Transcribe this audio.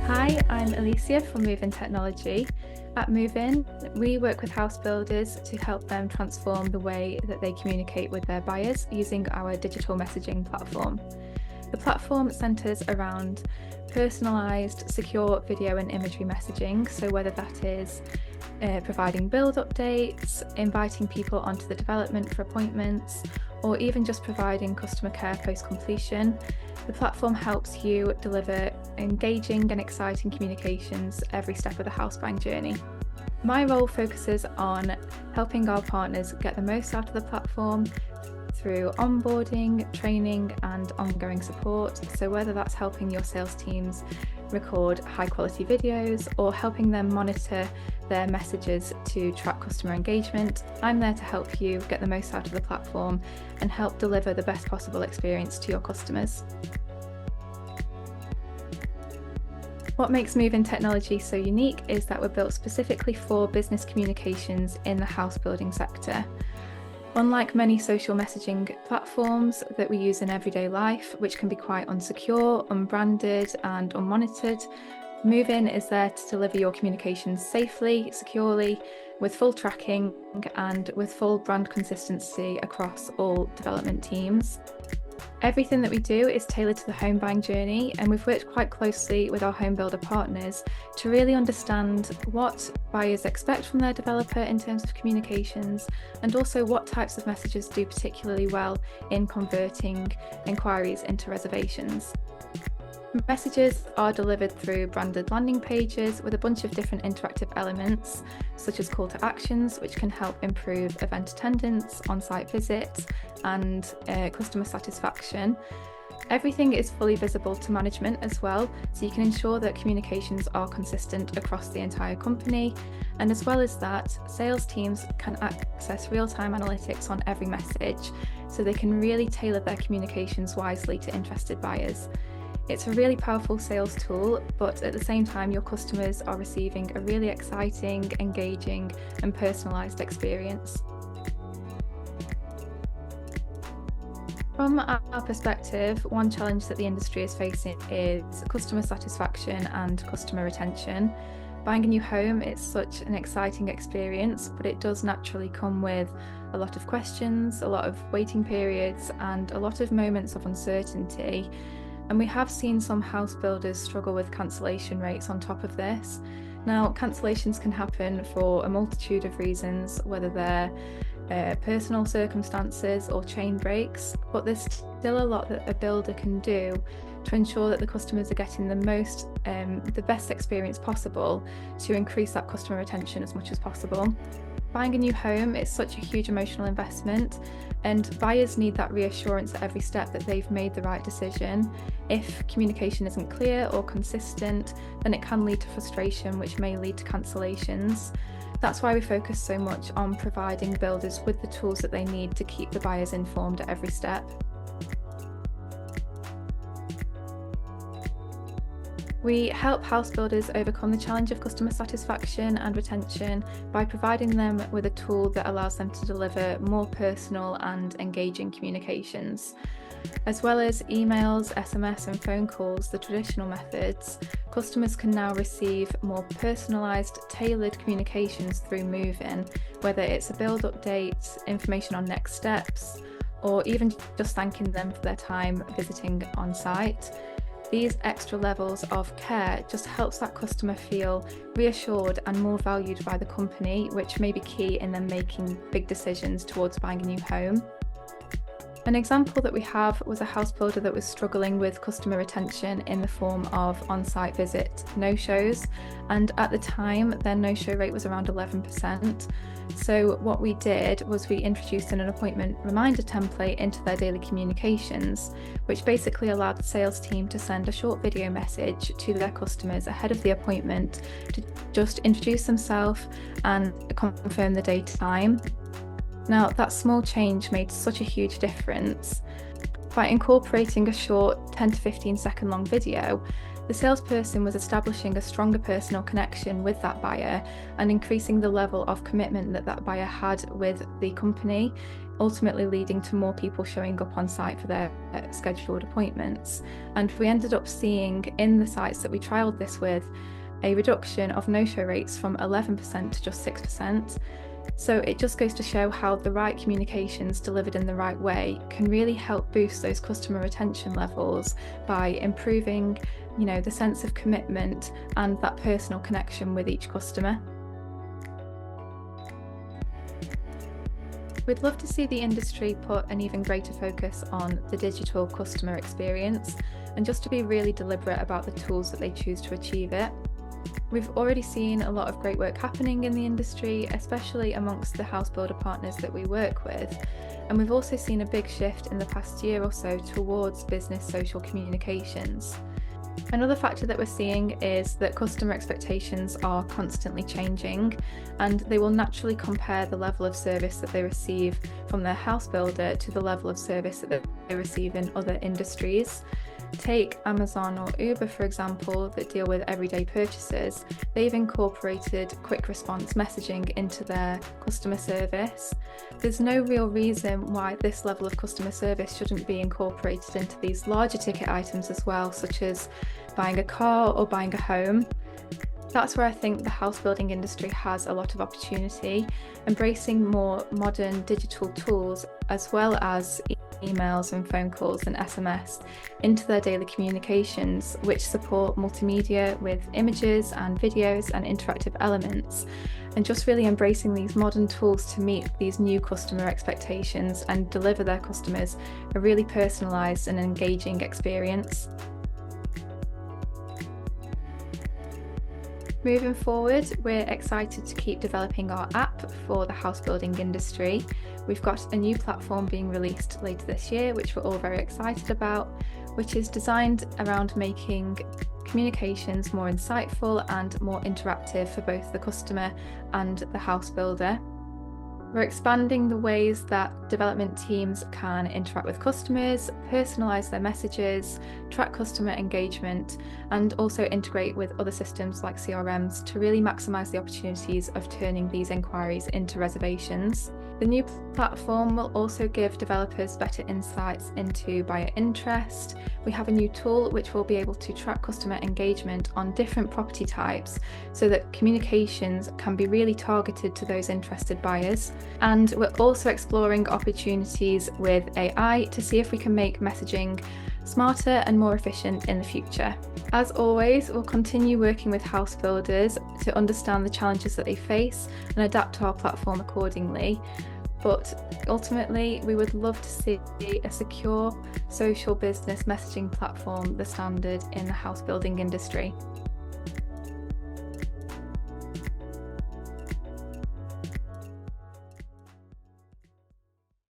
Hi, I'm Alicia from Movin Technology. At Movin, we work with house builders to help them transform the way that they communicate with their buyers using our digital messaging platform. The platform centres around personalised, secure video and imagery messaging, so whether that is providing build updates, inviting people onto the development for appointments, or even just providing customer care post-completion, the platform helps you deliver engaging and exciting communications every step of the house buying journey. My role focuses on helping our partners get the most out of the platform through onboarding, training, and ongoing support. So whether that's helping your sales teams record high quality videos or helping them monitor their messages to track customer engagement, I'm there to help you get the most out of the platform and help deliver the best possible experience to your customers. What makes Movin Technology so unique is that we're built specifically for business communications in the house building sector. Unlike many social messaging platforms that we use in everyday life, which can be quite unsecure, unbranded and unmonitored, Movin is there to deliver your communications safely, securely, with full tracking and with full brand consistency across all development teams. Everything that we do is tailored to the home buying journey, and we've worked quite closely with our home builder partners to really understand what buyers expect from their developer in terms of communications, and also what types of messages do particularly well in converting inquiries into reservations. Messages are delivered through branded landing pages with a bunch of different interactive elements, such as call to actions, which can help improve event attendance, on-site visits, and customer satisfaction. Everything is fully visible to management as well, so you can ensure that communications are consistent across the entire company. And as well as that, sales teams can access real-time analytics on every message, so they can really tailor their communications wisely to interested buyers. It's a really powerful sales tool, but at the same time, your customers are receiving a really exciting, engaging, and personalised experience. From our perspective, one challenge that the industry is facing is customer satisfaction and customer retention. Buying a new home is such an exciting experience, but it does naturally come with a lot of questions, a lot of waiting periods, and a lot of moments of uncertainty. And we have seen some house builders struggle with cancellation rates on top of this. Now, cancellations can happen for a multitude of reasons, whether they're personal circumstances or chain breaks, but there's still a lot that a builder can do to ensure that the customers are getting the best experience possible to increase that customer retention as much as possible. Buying a new home is such a huge emotional investment, and buyers need that reassurance at every step that they've made the right decision. If communication isn't clear or consistent, then it can lead to frustration, which may lead to cancellations. That's why we focus so much on providing builders with the tools that they need to keep the buyers informed at every step. We help house builders overcome the challenge of customer satisfaction and retention by providing them with a tool that allows them to deliver more personal and engaging communications. As well as emails, SMS and phone calls, the traditional methods, customers can now receive more personalised, tailored communications through Movin, whether it's a build update, information on next steps, or even just thanking them for their time visiting on site. These extra levels of care just helps that customer feel reassured and more valued by the company, which may be key in them making big decisions towards buying a new home. An example that we have was a house builder that was struggling with customer retention in the form of on-site visit no-shows, and at the time their no-show rate was around 11%. So what we did was we introduced an appointment reminder template into their daily communications, which basically allowed the sales team to send a short video message to their customers ahead of the appointment to just introduce themselves and confirm the date and time. Now, that small change made such a huge difference. By incorporating a short 10 to 15 second long video, the salesperson was establishing a stronger personal connection with that buyer and increasing the level of commitment that that buyer had with the company. ultimately leading to more people showing up on site for their scheduled appointments. And we ended up seeing in the sites that we trialled this with a reduction of no-show rates from 11% to just 6%. So it just goes to show how the right communications delivered in the right way can really help boost those customer retention levels by improving, the sense of commitment and that personal connection with each customer. We'd love to see the industry put an even greater focus on the digital customer experience and just to be really deliberate about the tools that they choose to achieve it. We've already seen a lot of great work happening in the industry, especially amongst the house builder partners that we work with. And we've also seen a big shift in the past year or so towards business social communications. Another factor that we're seeing is that customer expectations are constantly changing, and they will naturally compare the level of service that they receive from their house builder to the level of service that they receive in other industries. Take Amazon or Uber, for example, that deal with everyday purchases. They've incorporated quick response messaging into their customer service. There's no real reason why this level of customer service shouldn't be incorporated into these larger ticket items as well, such as buying a car or buying a home. That's where I think the house building industry has a lot of opportunity, embracing more modern digital tools as well as emails and phone calls and SMS into their daily communications, which support multimedia with images and videos and interactive elements, and just really embracing these modern tools to meet these new customer expectations and deliver their customers a really personalised and engaging experience. Moving forward, we're excited to keep developing our app for the house building industry. We've got a new platform being released later this year, which we're all very excited about, which is designed around making communications more insightful and more interactive for both the customer and the house builder. We're expanding the ways that development teams can interact with customers, personalise their messages, track customer engagement, and also integrate with other systems like CRMs to really maximise the opportunities of turning these inquiries into reservations. The new platform will also give developers better insights into buyer interest. We have a new tool which will be able to track customer engagement on different property types so that communications can be really targeted to those interested buyers. And we're also exploring opportunities with AI to see if we can make messaging smarter and more efficient in the future. As always, we'll continue working with house builders to understand the challenges that they face and adapt our platform accordingly. But ultimately, we would love to see a secure social business messaging platform the standard in the house building industry.